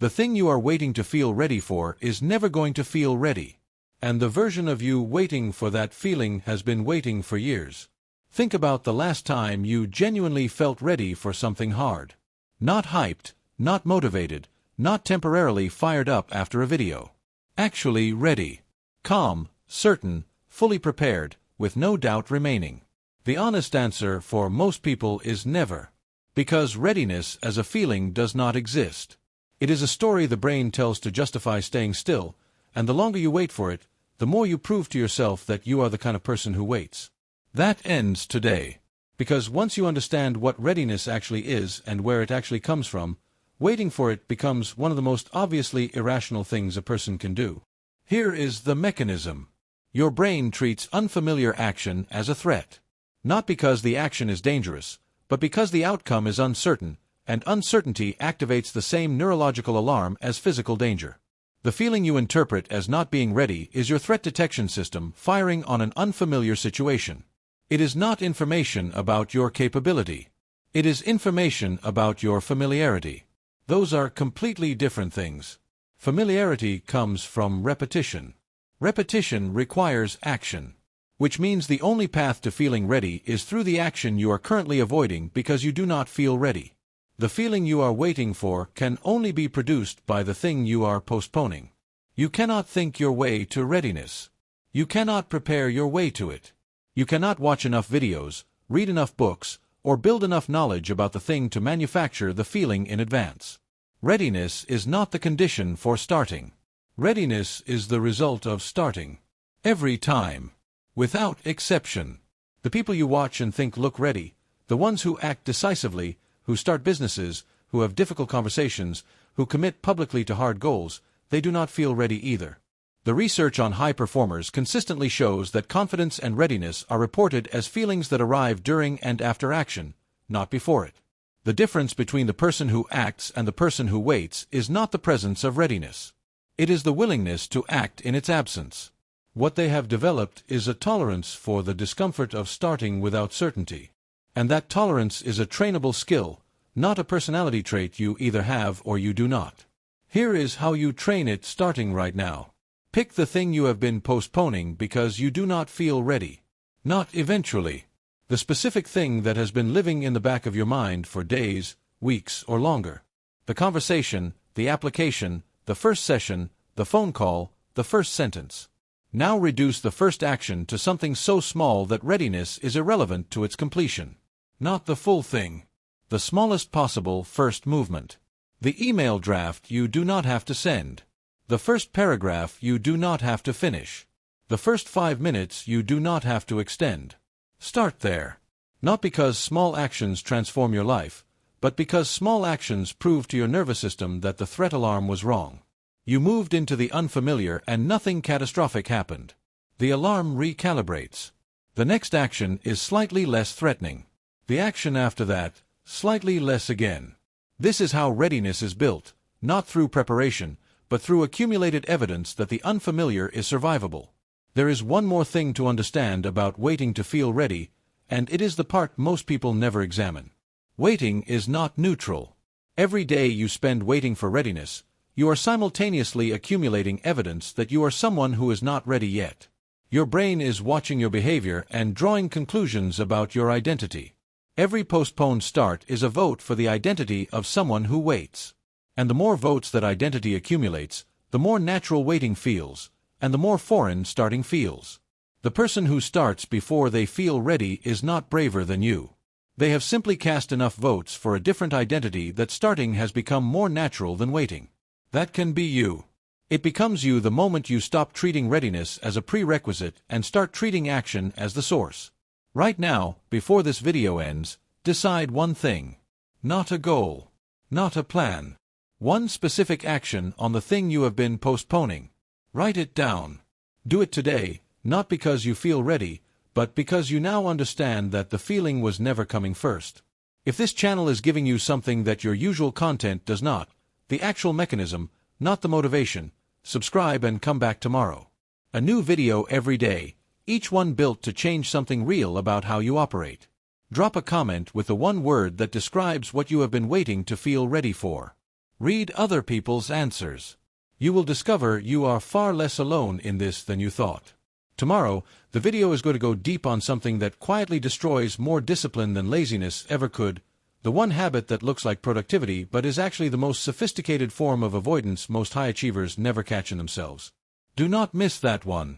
The thing you are waiting to feel ready for is never going to feel ready. And the version of you waiting for that feeling has been waiting for years. Think about the last time you genuinely felt ready for something hard. Not hyped, not motivated, not temporarily fired up after a video. Actually ready. Calm, certain, fully prepared, with no doubt remaining. The honest answer for most people is never. Because readiness as a feeling does not exist. It is a story the brain tells to justify staying still, and the longer you wait for it, the more you prove to yourself that you are the kind of person who waits. That ends today. Because once you understand what readiness actually is and where it actually comes from, waiting for it becomes one of the most obviously irrational things a person can do. Here is the mechanism. Your brain treats unfamiliar action as a threat. Not because the action is dangerous, but because the outcome is uncertain, and uncertainty activates the same neurological alarm as physical danger. The feeling you interpret as not being ready is your threat detection system firing on an unfamiliar situation. It is not information about your capability. It is information about your familiarity. Those are completely different things. Familiarity comes from repetition. Repetition requires action. Which means the only path to feeling ready is through the action you are currently avoiding because you do not feel ready. The feeling you are waiting for can only be produced by the thing you are postponing. You cannot think your way to readiness. You cannot prepare your way to it. You cannot watch enough videos, read enough books, or build enough knowledge about the thing to manufacture the feeling in advance. Readiness is not the condition for starting. Readiness is the result of starting. Every time. Without exception. The people you watch and think look ready, the ones who act decisively, who start businesses, who have difficult conversations, who commit publicly to hard goals, they do not feel ready either. The research on high performers consistently shows that confidence and readiness are reported as feelings that arrive during and after action, not before it. The difference between the person who acts and the person who waits is not the presence of readiness. It is the willingness to act in its absence. What they have developed is a tolerance for the discomfort of starting without certainty. And that tolerance is a trainable skill, not a personality trait you either have or you do not. Here is how you train it starting right now. Pick the thing you have been postponing because you do not feel ready. Not eventually. The specific thing that has been living in the back of your mind for days, weeks, or longer. The conversation, the application, the first session, the phone call, the first sentence. Now reduce the first action to something so small that readiness is irrelevant to its completion. Not the full thing. The smallest possible first movement. The email draft you do not have to send. The first paragraph you do not have to finish. The first 5 minutes you do not have to extend. Start there. Not because small actions transform your life, but because small actions prove to your nervous system that the threat alarm was wrong. You moved into the unfamiliar and nothing catastrophic happened. The alarm recalibrates. The next action is slightly less threatening. The action after that, slightly less again. This is how readiness is built, not through preparation, but through accumulated evidence that the unfamiliar is survivable. There is one more thing to understand about waiting to feel ready, and it is the part most people never examine. Waiting is not neutral. Every day you spend waiting for readiness, you are simultaneously accumulating evidence that you are someone who is not ready yet. Your brain is watching your behavior and drawing conclusions about your identity. Every postponed start is a vote for the identity of someone who waits. And the more votes that identity accumulates, the more natural waiting feels, and the more foreign starting feels. The person who starts before they feel ready is not braver than you. They have simply cast enough votes for a different identity that starting has become more natural than waiting. That can be you. It becomes you the moment you stop treating readiness as a prerequisite and start treating action as the source. Right now, before this video ends, decide one thing. Not a goal. Not a plan. One specific action on the thing you have been postponing. Write it down. Do it today, not because you feel ready, but because you now understand that the feeling was never coming first. If this channel is giving you something that your usual content does not, the actual mechanism, not the motivation, subscribe and come back tomorrow. A new video every day, each one built to change something real about how you operate. Drop a comment with the one word that describes what you have been waiting to feel ready for. Read other people's answers. You will discover you are far less alone in this than you thought. Tomorrow, the video is going to go deep on something that quietly destroys more discipline than laziness ever could, the one habit that looks like productivity but is actually the most sophisticated form of avoidance most high achievers never catch in themselves. Do not miss that one.